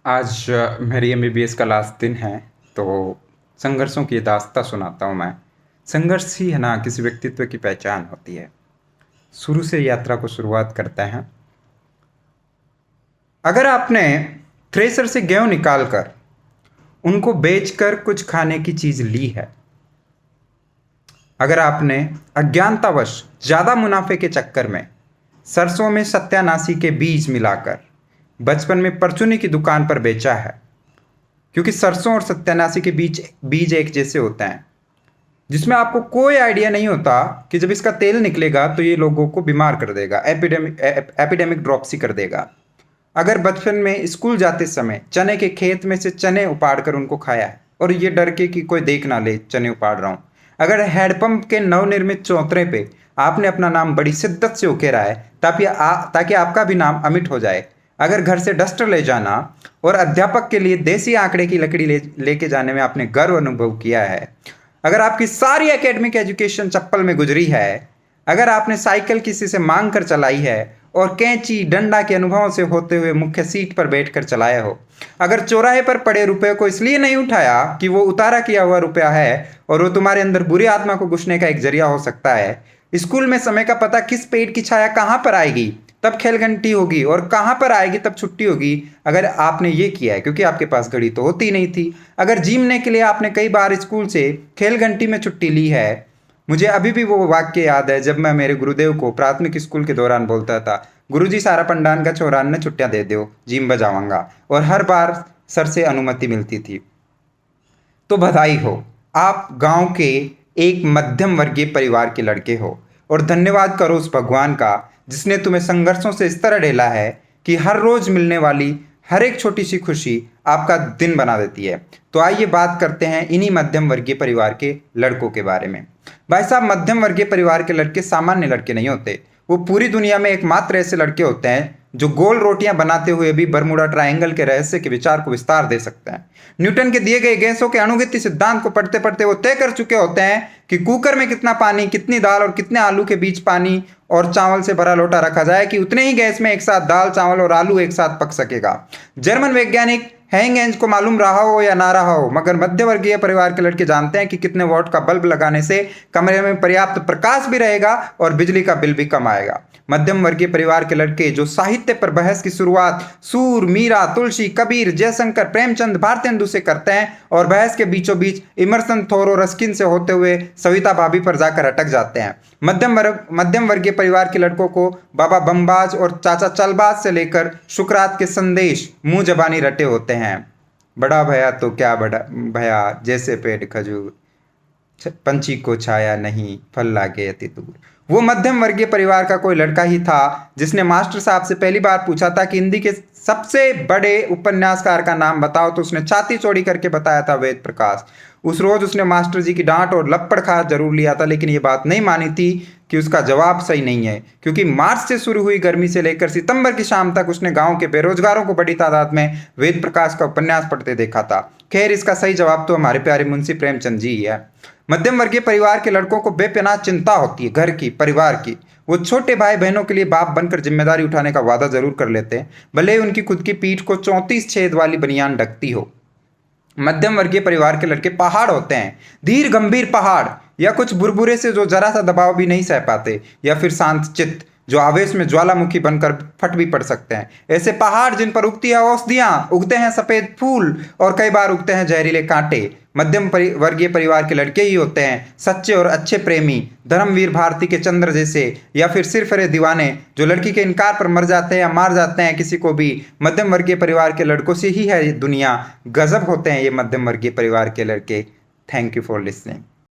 आज मेरी एमबीबीएस का लास्ट दिन है। तो संघर्षों की दास्तां सुनाता हूँ मैं। संघर्ष ही है ना किसी व्यक्तित्व की पहचान होती है। शुरू से यात्रा को शुरुआत करते हैं। अगर आपने थ्रेसर से गेहूं निकालकर उनको बेचकर कुछ खाने की चीज ली है, अगर आपने अज्ञानतावश ज्यादा मुनाफे के चक्कर में सरसों में सत्यानाशी के बीज मिलाकर बचपन में परचूनी की दुकान पर बेचा है, क्योंकि सरसों और सत्यानाशी के बीज बीज एक जैसे होते हैं, जिसमें आपको कोई आइडिया नहीं होता कि जब इसका तेल निकलेगा तो ये लोगों को बीमार कर देगा, एपिडेमिक ड्रॉप्सी कर देगा। अगर बचपन में स्कूल जाते समय चने के खेत में से चने उपाड़ कर उनको खाया है और ये डर के कि कोई देख ना ले चने उपाड़ रहा हूँ। अगर हैंडपंप के नवनिर्मित चौतरे पे आपने अपना नाम बड़ी शिद्दत से उकेरा है ताकि आपका भी नाम अमिट हो जाए। अगर घर से डस्टर ले जाना और अध्यापक के लिए देसी आंकड़े की लकड़ी लेके जाने में आपने गर्व अनुभव किया है। अगर आपकी सारी एकेडमिक एजुकेशन चप्पल में गुजरी है। अगर आपने साइकिल किसी से मांग कर चलाई है और कैंची डंडा के अनुभव से होते हुए मुख्य सीट पर बैठकर चलाया हो। अगर चौराहे पर पड़े रुपए को इसलिए नहीं उठाया कि वो उतारा किया हुआ रुपया है और वो तुम्हारे अंदर बुरी आत्मा को घुसने का एक जरिया हो सकता है। स्कूल में समय का पता किस पेड़ की छाया कहाँ पर आएगी तब खेल घंटी होगी और कहाँ पर आएगी तब छुट्टी होगी। अगर आपने ये किया है, क्योंकि आपके पास घड़ी तो होती नहीं थी। अगर जीमने के लिए आपने कई बार स्कूल से खेल घंटी में छुट्टी ली है। मुझे अभी भी वो वाक्य याद है जब मैं मेरे गुरुदेव को प्राथमिक स्कूल के दौरान बोलता था, गुरुजी सारा पंडान का छोरान ने छुट्टियां दे दो, जिम बजाऊंगा। और हर बार सर से अनुमति मिलती थी। तो बधाई हो, आप गांव के एक मध्यम वर्गीय परिवार के लड़के हो और धन्यवाद करो उस भगवान का जिसने तुम्हें संघर्षों से इस तरह ढेला है कि हर रोज मिलने वाली हर एक छोटी सी खुशी आपका दिन बना देती है। तो आइए बात करते हैं इन्हीं मध्यम वर्गीय परिवार के लड़कों के बारे में। भाई साहब, मध्यम वर्गीय परिवार के लड़के सामान्य लड़के नहीं होते। वो पूरी दुनिया में एकमात्र ऐसे लड़के होते हैं जो गोल रोटियां बनाते हुए भी बरमूडा ट्रायंगल के रहस्य के विचार को विस्तार दे सकते हैं। न्यूटन के दिए गए गैसों के अणुगति सिद्धांत को पढ़ते पढ़ते वो तय कर चुके होते हैं कि कुकर में कितना पानी, कितनी दाल और कितने आलू के बीच पानी और चावल से भरा लोटा रखा जाए कि उतने ही गैस में एक साथ दाल, चावल और आलू एक साथ पक सकेगा। जर्मन वैज्ञानिक हैंगएंज को मालूम रहा हो या ना रहा हो, मगर मध्यवर्गीय परिवार के लड़के जानते हैं कि कितने वॉट का बल्ब लगाने से कमरे में पर्याप्त प्रकाश भी रहेगा और बिजली का बिल भी कम आएगा। मध्यम वर्गीय परिवार के लड़के जो साहित्य पर बहस की शुरुआत सूर, मीरा, तुलसी, कबीर, जयशंकर, प्रेमचंद, भारतेंदु से करते हैं और बहस के बीचों बीच इमर्सन, थोरो, रस्किन से होते हुए सविता भाभी पर जाकर अटक जाते हैं। मध्यम वर्गीय परिवार के लड़कों को बाबा बमबाज और चाचा चलबाज से लेकर शुक्रात के संदेश मुंह जबानी रटे होते हैं। बड़ा भया तो क्या बड़ा भया, जैसे पेड़ खजूर, पंछी को छाया नहीं, फल लागे अति दूर। वो मध्यम वर्गीय परिवार का कोई लड़का ही था जिसने मास्टर साहब से पहली बार पूछा था कि हिंदी के सबसे बड़े उपन्यासकार का नाम बताओ, तो उसने छाती चौड़ी करके बताया था वेद प्रकाश। उस रोज उसने मास्टर जी की डांट और लपड़ खा जरूर लिया था, लेकिन ये बात नहीं मानी थी कि उसका जवाब सही नहीं है, क्योंकि मार्च से शुरू हुई गर्मी से लेकर सितंबर की शाम तक उसने गांव के बेरोजगारों को बड़ी तादाद में वेद प्रकाश का उपन्यास पढ़ते देखा था। खैर, इसका सही जवाब तो हमारे प्यारे मुंशी प्रेमचंद जी ही है। मध्यम वर्गीय परिवार के लड़कों को बेपनाह चिंता होती है घर की, परिवार की। वो छोटे भाई बहनों के लिए बाप बनकर जिम्मेदारी उठाने का वादा जरूर कर लेते हैं, भले ही उनकी खुद की पीठ को 34 छेद वाली बनियान ढकती हो। मध्यम वर्गीय परिवार के लड़के पहाड़ होते हैं, धीर गंभीर पहाड़, या कुछ बुरबुरे से जो जरा सा दबाव भी नहीं सह पाते, या फिर शांत चित्त जो आवेश में ज्वालामुखी बनकर फट भी पड़ सकते हैं। ऐसे पहाड़ जिन पर उगती है औषधियां, उगते हैं सफेद फूल और कई बार उगते हैं जहरीले कांटे। मध्यम वर्गीय परिवार के लड़के ही होते हैं सच्चे और अच्छे प्रेमी, धर्मवीर भारती के चंद्र जैसे, या फिर सिरफरे दीवाने जो लड़की के इनकार पर मर जाते हैं या मार जाते हैं किसी को भी। मध्यम वर्गीय परिवार के लड़कों से ही है ये दुनिया। गजब होते हैं ये मध्यम वर्गीय परिवार के लड़के। Thank you for listening.